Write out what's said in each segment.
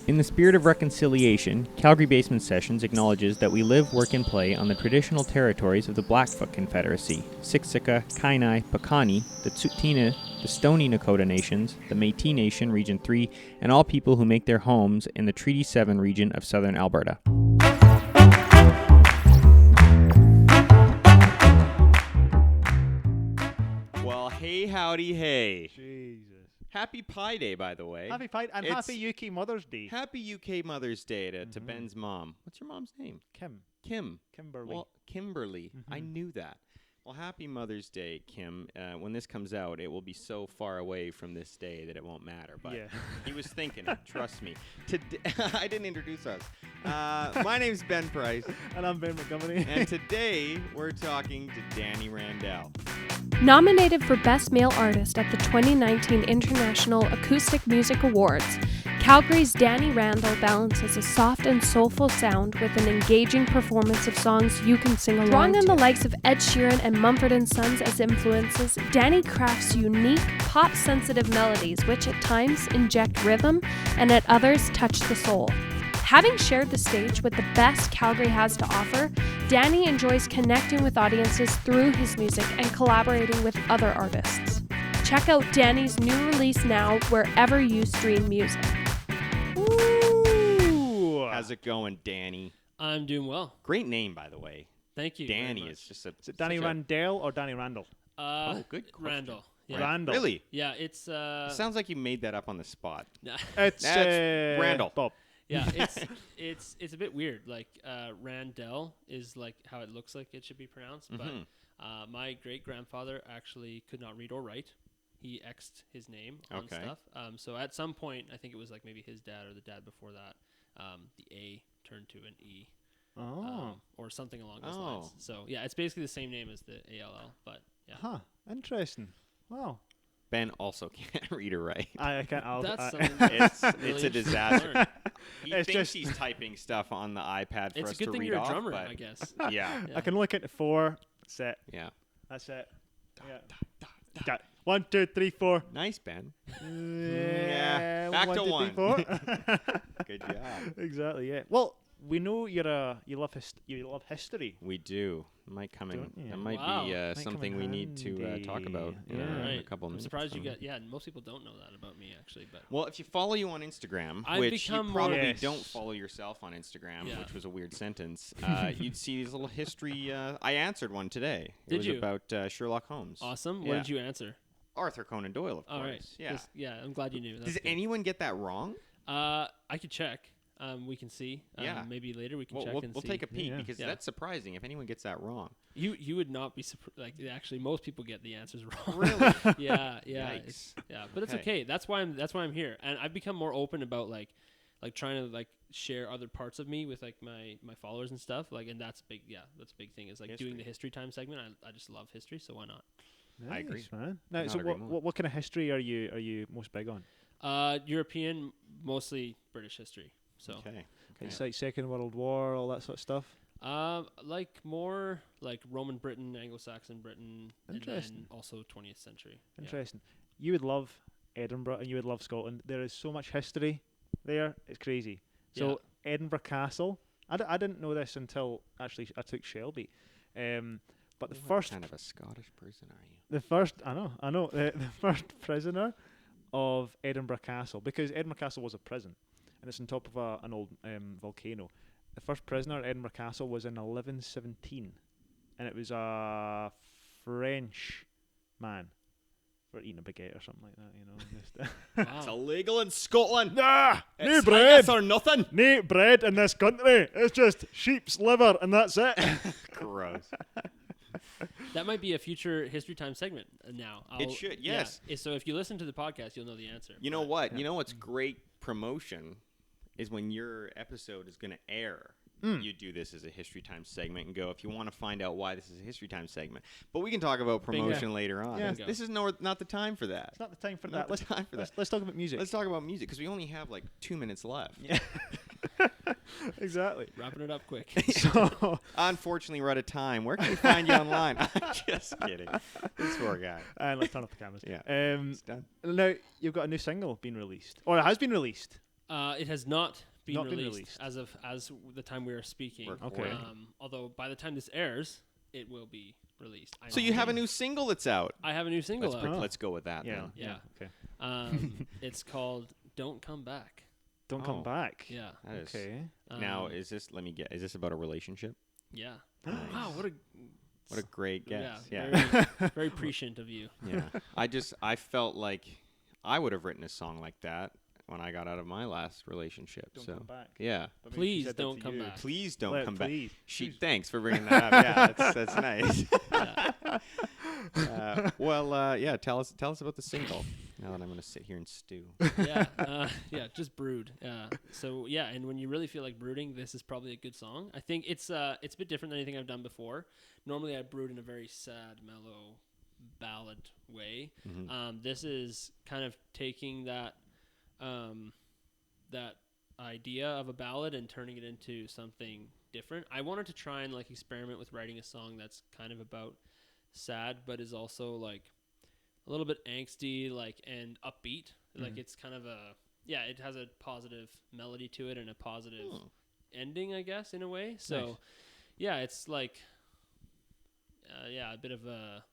In the spirit of reconciliation, Calgary Basement Sessions acknowledges that we live, work, and play on the traditional territories of the Blackfoot Confederacy, Siksika, Kainai, Piikani, the Tsuut'ina, the Stoney Nakoda Nations, the Métis Nation Region 3, and all people who make their homes in the Treaty 7 region of southern Alberta. Well, hey, howdy, hey. Jesus. Happy Pi Day, by the way. Happy Pi and It's- happy UK Mother's Day. Happy UK Mother's Day to Ben's mom. What's your mom's name? Kim. Kimberly. Well, Kimberly. I knew that. Well, happy Mother's Day, Kim. When this comes out, it will be so far away from this day that it won't matter. But Yeah. he was thinking it, trust me. I didn't introduce us. My name's Ben Price, And I'm Ben Montgomery. and today we're talking to Danny Randell. Nominated for Best Male Artist at the 2019 International Acoustic Music Awards, Calgary's Danny Randell balances a soft and soulful sound with an engaging performance of songs you can sing along Drawing on the likes of Ed Sheeran and Mumford & Sons as influences, Danny crafts unique, pop-sensitive melodies which at times inject rhythm and at others touch the soul. Having shared the stage with the best Calgary has to offer, Danny enjoys connecting with audiences through his music and collaborating with other artists. Check out Danny's new release now wherever you stream music. Ooh. How's it going, Danny? I'm doing well. Great name, by the way. Thank you. very Danny much. is just a. Is it Danny such a- Randell or Danny Randall? Good question. Randall. Yeah. Randall. Really? Yeah, it's Sounds like you made that up on the spot. It's That's Randall. Bob. yeah, it's a bit weird. Like Randell is like how it looks like it should be pronounced, but my great grandfather actually could not read or write. He X'd his name on Okay. stuff. So at some point, I think it was like maybe his dad or the dad before that, the A turned to an E. Or something along those lines. So yeah, it's basically the same name as the ALL, but yeah. Huh. Interesting. Wow. Ben also can't read or write. I can't. That's something It's really a interesting to disaster. learn. He It's thinks just- he's typing stuff on the iPad for It's a us good to thing read you're a off, drummer, but I guess. yeah, Yeah. I can look at 4. That's it. yeah. That's it. Yeah. Got 1, 2, 3, 4. Nice, Ben. Yeah. Back to 1, 2, 3, one. 4. Good job. Exactly. Yeah. Well, we know you love history. We do. Might come in. Don't you? That might Wow. be Might come something in we need to talk about in handy. a Right. couple of I'm minutes. surprised you got. Yeah, most people don't know that about me actually, but Well, if you follow you on Instagram, I've which you become more- probably Yes. don't follow yourself on Instagram, Yeah. which was a weird sentence, you'd see these little history. I answered one today. It Did was you? about Sherlock Holmes. awesome. Yeah. What did you answer? Arthur Conan Doyle, of All right. course. Yeah. Just- yeah. I'm glad you knew. That's Does good. anyone get that wrong? I could check. We can see. Yeah. Maybe later we can Well, check we'll and we'll see. take a peek Yeah. because Yeah. that's surprising if anyone gets that wrong. You would not be surprised. Like actually, most people get the answers wrong. Really? yeah. Yikes. Yeah. But it's Okay. okay. That's why I'm here, and I've become more open about like trying to like share other parts of me with like my followers and stuff. Like, and that's big. Yeah, that's a big thing. Is like doing History. the history time segment. I just love history, so why not? I agree. Nice, man. Now, Could so not agree more. what kind of history are you most big on? European, mostly British history. So. Okay. It's like Second World War, all that sort of stuff. Like more like Roman Britain, Anglo-Saxon Britain, and Interesting. then also 20th century. Yeah. Interesting. You would love Edinburgh and you would love Scotland. There is so much history there. It's crazy. So Edinburgh Castle. I didn't know this until actually I took Shelby. But the What first kind of a Scottish person are you? the first I know the first prisoner of Edinburgh Castle, because Edinburgh Castle was a prison and it's on top of an old volcano. The first prisoner at Edinburgh Castle was in 1117, and it was a French man for eating a baguette or something like that. You know, just It's Wow. illegal in Scotland. nah, no It's bread, haggis or nothing. no bread in this country. It's just sheep's liver, and that's it. Gross. That might be a future history time segment now. It should, yes. Yeah. So if you listen to the podcast, you'll know the answer. You know But- what? You know what's great promotion is when your episode is going to air. You do this as a history time segment and go, if you want to find out why this is a history time segment. But we can talk about promotion later on. Yeah. This is not the time for that. It's not the time for Not that. the time for that. Let's talk about music. Let's talk about music because we only have like 2 minutes left. Yeah. Exactly. Wrapping it up quick. So Unfortunately, we're out of time. Where can we find you online? I'm just kidding. This poor guy. and let's turn off the cameras. Yeah. Um, It's done. now you've got a new single being released, or it has been released. It has not been Not been released released. as the time we are speaking. Okay. Although by the time this airs, it will be released. So you have a new single that's out. I have a new single out. Let's go with that Yeah. then. Yeah. Okay. It's called "Don't Come Back." Don't come back. Yeah. That is- Okay. Now, is this? Let me get. Is this about a relationship? Yeah. Nice. Wow, What a great guess. Yeah. Yeah. Very prescient of you. Yeah. I felt like I would have written a song like that when I got out of my last relationship. Don't so come back. yeah. But maybe she Please said that don't to come you. back. Please don't Let- come back. please. Thanks for bringing that up. Yeah, that's nice. Yeah. Yeah. Tell us about the single. Now that I'm going to sit here and stew. Yeah, just brood. So yeah, and when you really feel like brooding, this is probably a good song. I think it's a bit different than anything I've done before. Normally I brood in a very sad, mellow ballad way. Mhm. This is kind of taking that that idea of a ballad and turning it into something different. I wanted to try and like experiment with writing a song that's kind of about sad, but is also like a little bit angsty, like, and upbeat. Like it's kind of it has a positive melody to it and a positive ending, I guess, in a way. So Nice. yeah, it's like a bit of a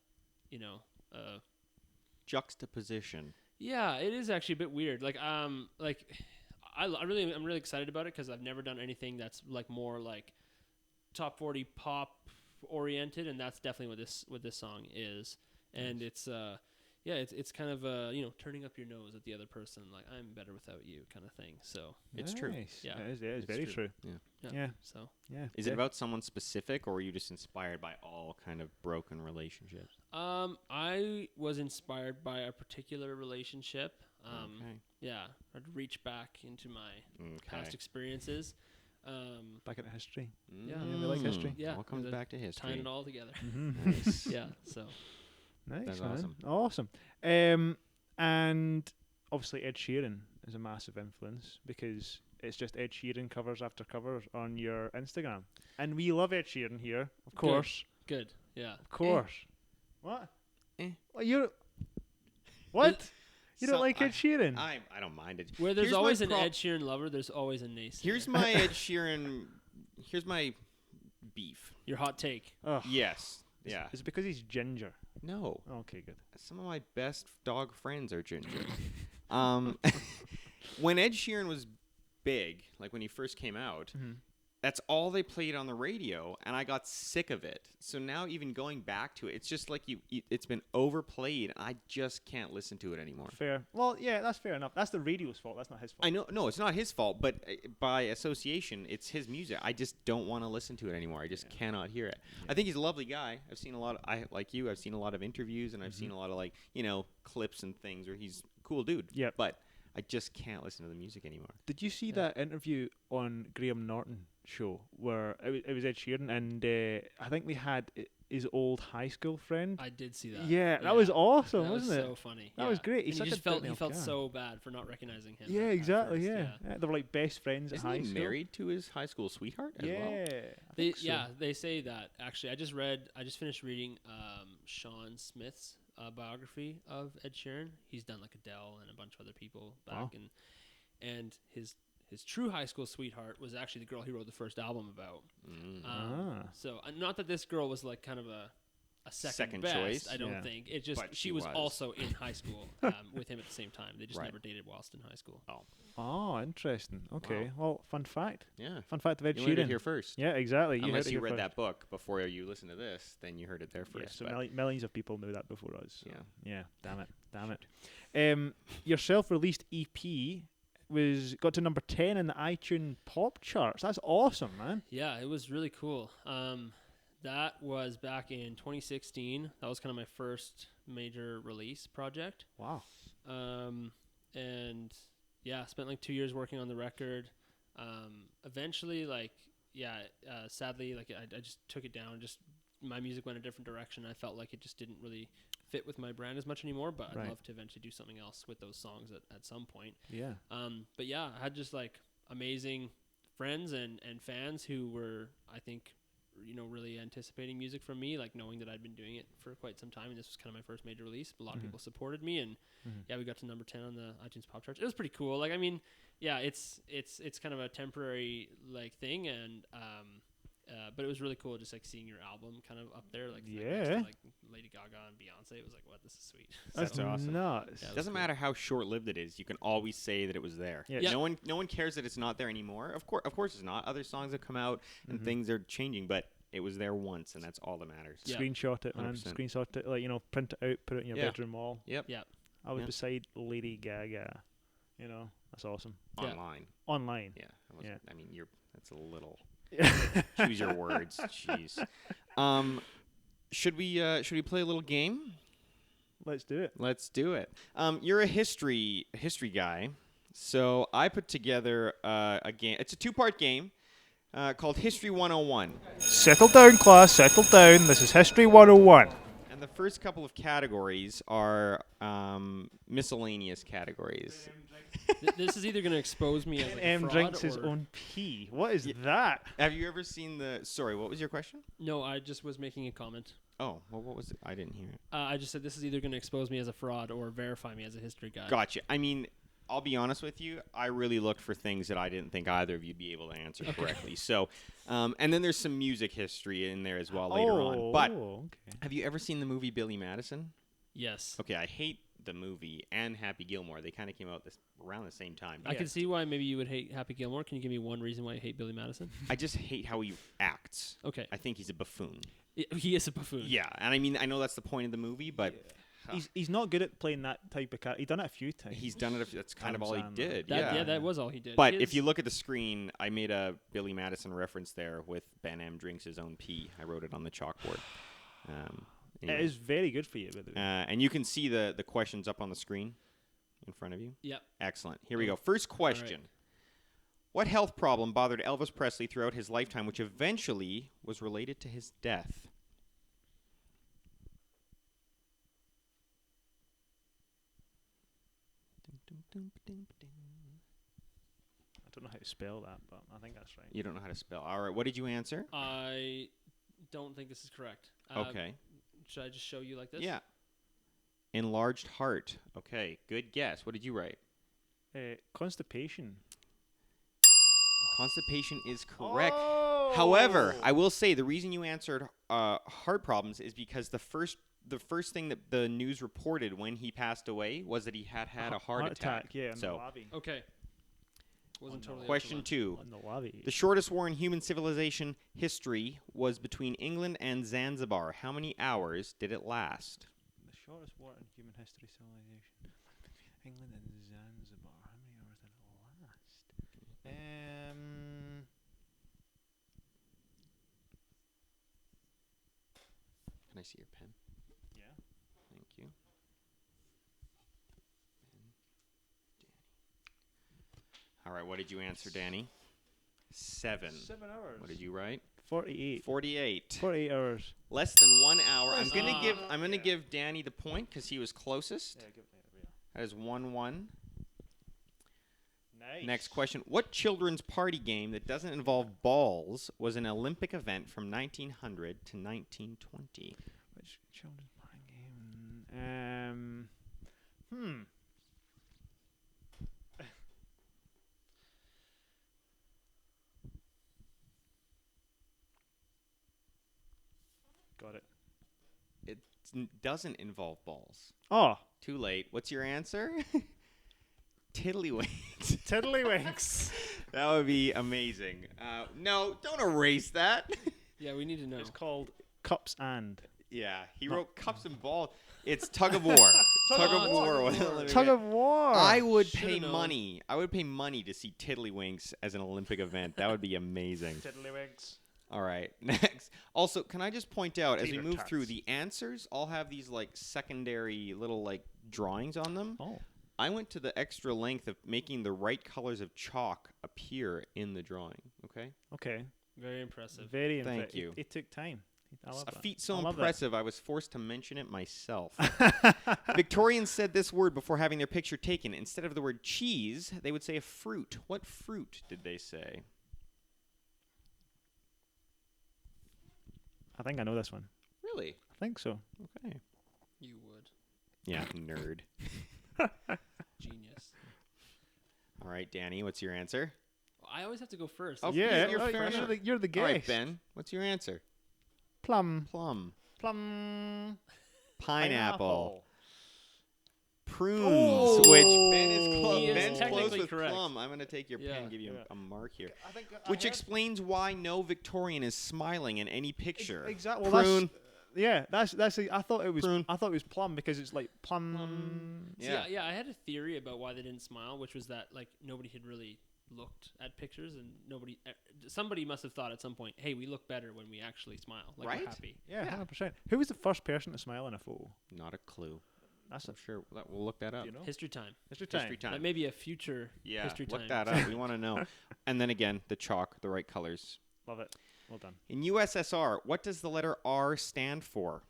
Juxtaposition. yeah, it is actually a bit weird. I'm really excited about it because I've never done anything that's like more like top 40 pop oriented, and that's definitely what this song is. And it's it's kind of turning up your nose at the other person, like I'm better without you kind of thing. So It's true. Nice. Yeah. It's It's very true. true. Yeah. Yeah. So Yeah. Is it about someone specific, or were you just inspired by all kind of broken relationships? I was inspired by a particular relationship. Okay. Yeah, I'd reach back into my past Okay. experiences. Back into history? Yeah. Yeah, we like history. Yeah, All comes the- back to history. Tying it all together. Nice. Yeah. So Nice. That's man. awesome. Awesome. And obviously Ed Sheeran is a massive influence because it's just Ed Sheeran covers after covers on your Instagram. And we love Ed Sheeran here, of course. good. Yeah. Of course. What? Well, you're... Uh, What? You don't So like Ed Sheeran? I don't mind it. Where there's Here's my always an prob- Ed Sheeran lover, there's always a naysayer. Here's my Ed Sheeran. Here's my beef. your hot take. Ugh. Yes. Yeah. Is it because he's ginger? No. Okay, good. Some of my best dog friends are ginger. When Ed Sheeran was big, like when he first came out, that's all they played on the radio, and I got sick of it. So now even going back to it, it's just like it's been overplayed, and I just can't listen to it anymore. Fair. Well, yeah, that's fair enough. That's the radio's fault. That's not his fault. I know, no, it's not his fault, but by association, it's his music. I just don't want to listen to it anymore. I just cannot hear it. I think he's a lovely guy. I've seen a lot of, I've seen a lot of interviews, and I've seen a lot of clips and things where he's a cool dude. Yep. But I just can't listen to the music anymore. Did you see that interview on Graham Norton show where it was Ed Sheeran and I think they had his old high school friend? I did see that. Yeah, that was awesome, That was wasn't it? so funny. That was great. He's And such he a just felt guy. so bad for not recognizing him. Yeah, at exactly. first, Yeah. They were like best friends Isn't at high he school. married to his high school sweetheart as Yeah. well? I think so. They say that actually. I just finished reading Sean Smith's biography of Ed Sheeran. He's done like Adele and a bunch of other people back, Wow. and his true high school sweetheart was actually the girl he wrote the first album about. So not that this girl was like kind of a second best, choice? I don't Yeah. think. It just But she she was was. also in high school with him at the same time. They just Right. never dated whilst in high school. Oh, interesting. Okay. Well, fun fact. Yeah. Fun fact of Ed You heard it Sheeran. here first. Yeah, exactly. Unless heard it you here read first. that book before you listen to this, then you heard it there Yeah, first. so but- millions of people knew that before us. So. Yeah. Yeah. Damn it. Your self-released EP got to number 10 in the iTunes pop charts. That's awesome, man. Yeah, it was really cool. That was back in 2016. That was kind of my first major release project. Wow. And yeah, spent like 2 years working on the record. Eventually, sadly, I just took it down. Just my music went a different direction. I felt like it just didn't really fit with my brand as much anymore, but Right. I'd love to eventually do something else with those songs at some point. Yeah. But yeah, I had just like amazing friends and fans who were, I think, really anticipating music from me, like knowing that I'd been doing it for quite some time, and this was kind of my first major release. A lot of people supported me, and yeah, we got to number 10 on the iTunes pop charts. It was pretty cool. Like, I mean, yeah, it's kind of a temporary like thing, and but it was really cool just like seeing your album kind of up there, like next to, like Lady Gaga and Beyonce. It was like, what, this is sweet. That's awesome. nuts. Yeah, It doesn't matter how short-lived it is. You can always say that it was there. Yeah. Yeah. No one cares that it's not there anymore. Of course it's not. Other songs have come out and things are changing, but it was there once, and that's all that matters. Yeah. Screenshot it, man. 100%. Screenshot it, like, print it out, put it in your Yeah. bedroom wall. Yep. Yeah. I was Yeah. beside Lady Gaga. That's awesome. Yeah. Online. Online. Yeah. Yeah. I mean, that's a little. Choose your words. Jeez. Should we play a little game? Let's do it. Let's do it. You're a history guy, so I put together a game. It's a 2-part game called History 101. Settle down, class. Settle down. This is History 101. And the first couple of categories are miscellaneous categories. This is either going to expose me as like a M fraud drinks his or- own pee. What is that? Have you ever seen the? Sorry, what was your question? No, I just was making a comment. Oh, well, what was it? I didn't hear it. I just said this is either going to expose me as a fraud or verify me as a history guy. Gotcha. I mean, I'll be honest with you. I really looked for things that I didn't think either of you'd be able to answer correctly. So, and then there's some music history in there as well later on. But okay. have you ever seen the movie Billy Madison? Yes. Okay, I hate the movie and Happy Gilmore. They kind of came out around the same time. I can see why maybe you would hate Happy Gilmore. Can you give me one reason why you hate Billy Madison? I just hate how he acts. Okay. I think he's a buffoon. He is a buffoon. Yeah, and I mean, I know that's the point of the movie, but He's not good at playing that type of character. He's done it a few times. he's done it. That's kind of Adam all he Sandler. did. Yeah, that was all he did. But His- if you look at the screen, I made a Billy Madison reference there with Ben M drinks his own pee. I wrote it on the chalkboard. It Anyway. is very good for you, by the way. And you can see the questions up on the screen in front of you. Yep. Excellent. Here we go. First question. What health problem bothered Elvis Presley throughout his lifetime, which eventually was related to his death? I don't know how to spell that, but I think that's right. You don't know how to spell. All right. What did you answer? I don't think this is correct. Okay. Should I just show you like this? Yeah. Enlarged heart. Okay. Good guess. What did you write? Constipation. Constipation is correct. Oh! However, I will say the reason you answered heart problems is because the first thing that the news reported when he passed away was that he had a heart attack. Yeah, on the So, lobby. Okay. Wasn't totally up to question lunch. 2. On the lobby. The shortest war in human civilization history was between England and Zanzibar. How many hours did it last? The shortest war in human history civilization. England and Zanzibar. How many hours did it last? Can I see your pen? Yeah. Thank you. All right, what did you answer, Danny? 7. 7 hours. What did you write? 48. 48. 48 hours. Less than 1 hour. I'm gonna Ah. give give Danny the point because he was closest. Yeah, give me That is 1-1. Nice. Next question: what children's party game that doesn't involve balls was an Olympic event from 1900 to 1920? Which children's party game? Got it. It doesn't involve balls. Oh, Too late. What's your answer? Tiddlywinks. Tiddlywinks. That would be amazing. No, don't erase that. Yeah, we need to know. It's called Cups and. Yeah, he wrote cups and balls. It's tug of war. Tug of war. was an Olympic Tug event. of War. I would Should've pay known. money. I would pay money to see Tiddlywinks as an Olympic event. That would be amazing. Tiddlywinks. All right, next. Also, can I just point out as we Tater move tots. through the answers, all have these like secondary little like drawings on them. Oh. I went to the extra length of making the right colors of chalk appear in the drawing. Okay. Okay. Very impressive. Very Thank impressive. you. It took time. I love A that. feat so I love that. impressive, I was forced to mention it myself. Victorians said this word before having their picture taken. Instead of the word cheese, they would say a fruit. What fruit did they say? I think I know this one. Really? I think so. Okay. You would. Yeah, nerd. Genius. All right, Danny, what's your answer? I always have to go first. Oh, Yeah, you're fair enough. you're the guest. All right, Ben, what's your answer? Plum. Plum. Plum. Pineapple. Prunes, Oh! which Ben is close. He is Ben's close technically with correct. plum. I'm going to take your pen and give you Yeah. a mark here. I think Which explains why no Victorian is smiling in any picture. Exactly. Prune. That's I thought it was Prune. plum because it's like plum. Yeah. Yeah, I had a theory about why they didn't smile, which was that like nobody had really looked at pictures and somebody must have thought at some point, hey, we look better when we actually smile, like Right? we're happy. Yeah, 100%. Who was the first person to smile in a photo? Not a clue. That's I'm sure we'll look that up. you know. History time. History time. History time. That may be a future Yeah, history look time. that up. We want to know. And then again, the chalk, the right colors. Love it. Well done. In USSR, what does the letter R stand for?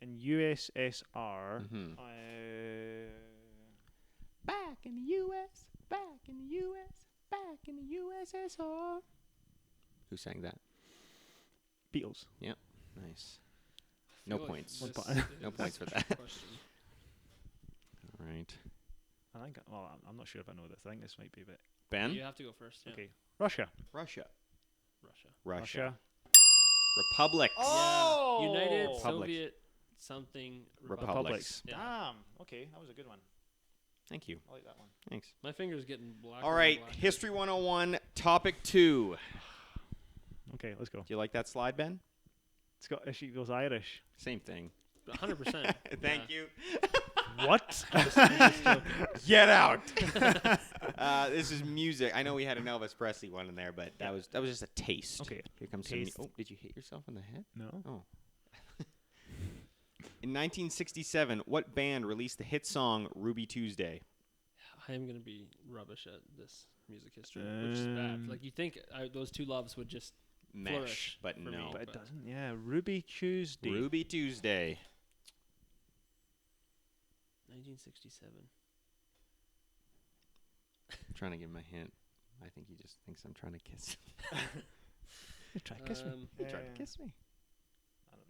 In USSR, Mhm. back in the US, back in the US, back in the USSR. Who sang that? Beatles. Nice. I No feel like points. this No is points for a that. question. All right. I think. Well, I'm not sure if I know this. I think this might be a bit. Ben? You have to go first. Yeah. Okay. Russia. Russia. Russia. Republics. Oh! Yeah. United Republics. Soviet something Republics. Yeah. Damn. Okay, that was a good one. Thank you. I like that one. Thanks. My finger's getting black. All right. History 101, topic 2. Okay, let's go. Do you like that slide, Ben? Scottish equals Irish. Same thing. 100%. Thank you. What? Get out. This is music. I know we had an Elvis Presley one in there, but that was just a taste. Okay. Here comes Taste. some. Oh, did you hit yourself in the head? No. Oh. In 1967, what band released the hit song "Ruby Tuesday"? I am going to be rubbish at this music history, which is bad. Like, you think those two loves would just Mesh, flourish but for no. me. But it doesn't. Yeah, Ruby Tuesday. Ruby Tuesday. 1967. I'm trying to give him a hint. I think he just thinks I'm trying to kiss. You try to kiss me. He tried to kiss me. I don't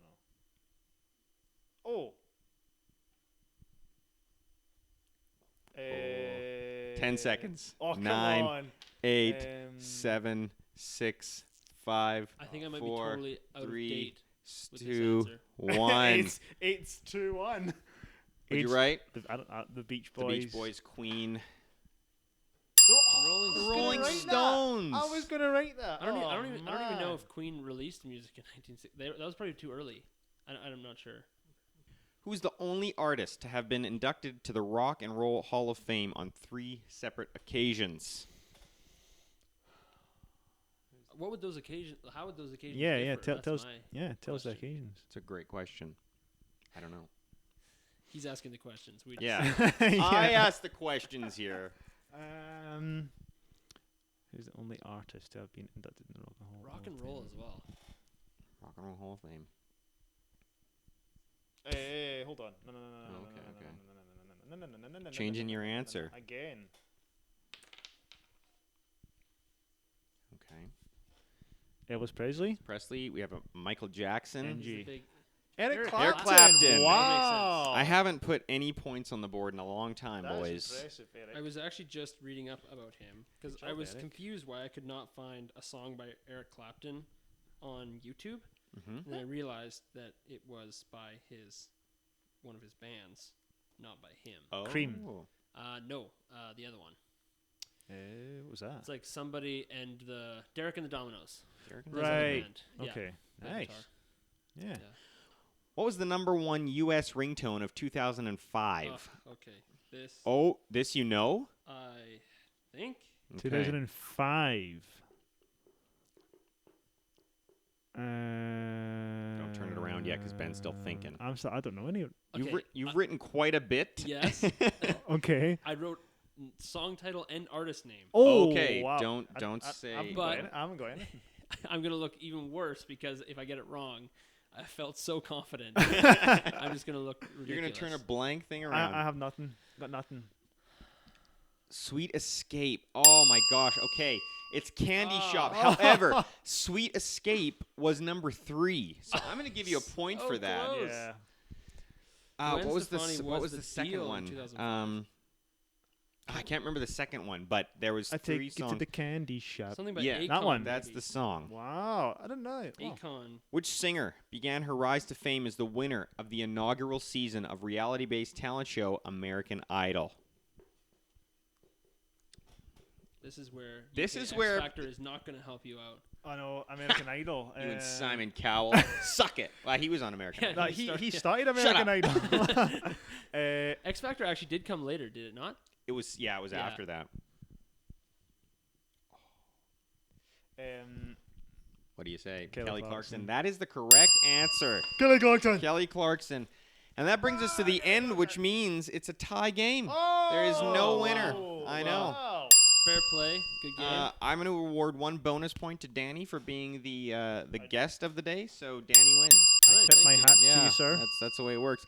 know. Oh. 10 seconds. Oh, come 9, on. 8, Um, 7, 6, 5, I think I might 4, be totally out 3, of date with this 2, answer. 1. It's 2-1. Were you right? The Beach The Boys. Beach Boys, Queen. Rolling The Rolling write that. Stones. I was gonna write that. I don't even know man. if Queen released music in 1960. That was probably too early. I'm not sure. Who's the only artist to have been inducted to the Rock and Roll Hall of Fame on 3 separate occasions? What would those occasions? How would those occasions? Yeah, differ? tell us. That's my- Tell us the question. occasions. It's a great question. I don't know. He's asking the questions. We Yeah. I asked the questions here. Who's the only artist to have been inducted in the Rock and Roll? rock and roll as well. Rock and Roll Hall of Fame. Hey, hold on. No. Changing your answer. Again. Okay. Elvis Presley. Presley, we have a Michael Jackson. NG. He's a big- Eric Clapton. Clapton. Wow. I haven't put any points on the board in a long time, That's boys. impressive, Eric. I was actually just reading up about him because Good I job, was Eric. confused why I could not find a song by Eric Clapton on YouTube, Mm-hmm. and I realized that it was by one of his bands, not by him. Oh. Cream. No, the other one. What was that? It's like somebody and the Derek and the Dominoes. Derek and His the other Right. band. Yeah, Okay. the Nice. guitar. Yeah. What was the #1 U.S. ringtone of 2005? Okay, this Oh, this you know? I think. Okay. 2005. Don't turn it around yet, 'cause Ben's still thinking. I don't know any. Okay, You've written quite a bit. Yes. Okay. I wrote song title and artist name. Oh, Okay, wow. don't I say. haven't But- got any- I haven't got any. I'm gonna look even worse because if I get it wrong, I felt so confident. I'm just gonna look ridiculous. You're gonna turn a blank thing around. I have nothing. Got nothing. Sweet Escape. Oh my gosh. Okay, it's Candy Oh. Shop. However, Sweet Escape was #3, so I'm gonna give you a point So for that. close. Yeah. What Gwen was the Stefani what was was the the second deal in one? 2005. I can't remember the second one, but there was I three take you to songs. the candy shop. Something about Yeah, Akon, that one. That's maybe. the song. Wow, I didn't know it. Wow. Akon. Which singer began her rise to fame as the winner of the inaugural season of reality-based talent show American Idol? This is where This UK is X where- Factor is not going to help you out. I know American Idol. You and Simon Cowell. Suck it. Well, he was on American Yeah, Idol. No, he started Shut American up. Idol. X Factor actually did come later, did it not? It was Yeah. after that. What do you say? Kelly Clarkson. Clarkson. That is the correct answer. Kelly Clarkson. Kelly Clarkson. And that brings us to the end, which means it's a tie game. There is no winner. I know. Wow. Fair play. Good game. I'm going to award 1 bonus point to Danny for being the guest of the day. So Danny wins. All right, Tip thank my you. hat to you, sir. That's the way it works.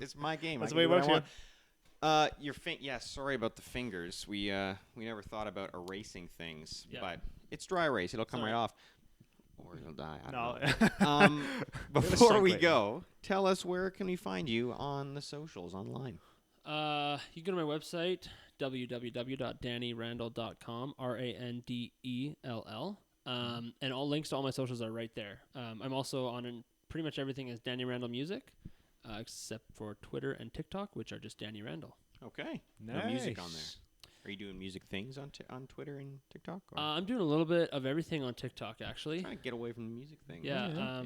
It's my game. That's I the way can it do works. what I want. Your yeah. Sorry about the fingers. We never thought about erasing things, Yeah. but it's dry erase. It'll come Sorry. right off, or it'll die. I No. don't know. Before we segue. go, tell us where can we find you on the socials online. You can go to my website, www.dannyrandell.com, RANDELL. And all links to all my socials are right there. I'm also on pretty much everything as Danny Randell Music, except for Twitter and TikTok, which are just Danny Randell. Okay. Nice. No music on there. Are you doing music things on Twitter and TikTok? Or I'm doing a little bit of everything on TikTok, actually. trying to get away from the music thing. Yeah. Yeah.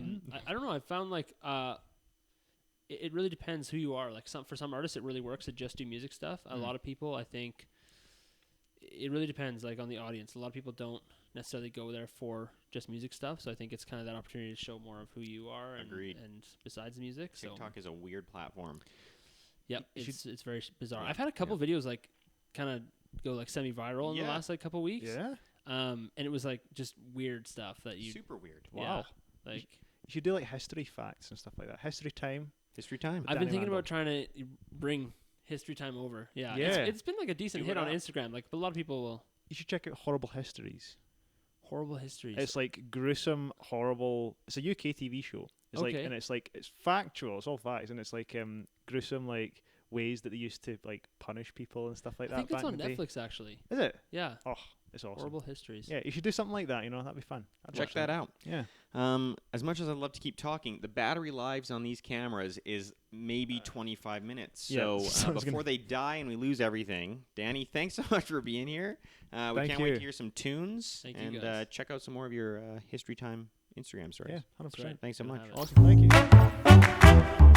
I don't know. I found like it really depends who you are. Like for some artists, it really works to just do music stuff. A lot of people, I think, it really depends. Like on the audience, a lot of people don't necessarily go there for just music stuff. So I think it's kind of that opportunity to show more of who you are. And, Agreed. And besides music, TikTok is a weird platform. Yep, You it's very bizarre. Yeah, I've had a couple videos like kind of go like semi-viral in the Yeah. last like couple weeks. Yeah. And it was like just weird stuff that you Super weird. Wow. like. You should do like history facts and stuff like that. History time. History time. I've been Danny thinking Randell. about trying to bring History Time over. Yeah, Yeah. It's been like a decent Do hit it on up. Instagram. Like, but a lot of people will You should check out Horrible Histories. horrible histories. It's like gruesome, horrible. It's a UK TV show. It's like, Okay. and it's factual. It's all facts, and it's like gruesome, like ways that they used to like punish people and stuff like I that. think that's back on in the day. Netflix actually. Is it? Yeah, Oh, it's awesome. horrible histories. Yeah, you should do something like that. You know, that'd be fun. I'd Check watch that out. Yeah. As much as I'd love to keep talking, the battery lives on these cameras is maybe 25 minutes. yeah, So so I was before gonna- they die and we lose everything, Danny, thanks so much for being here. We Thank can't wait you. to hear some tunes Thank you, and guys. check out some more of your History Time Instagram stories. Yeah, 100%. Thanks so Good to much. have it. Awesome. Thank you.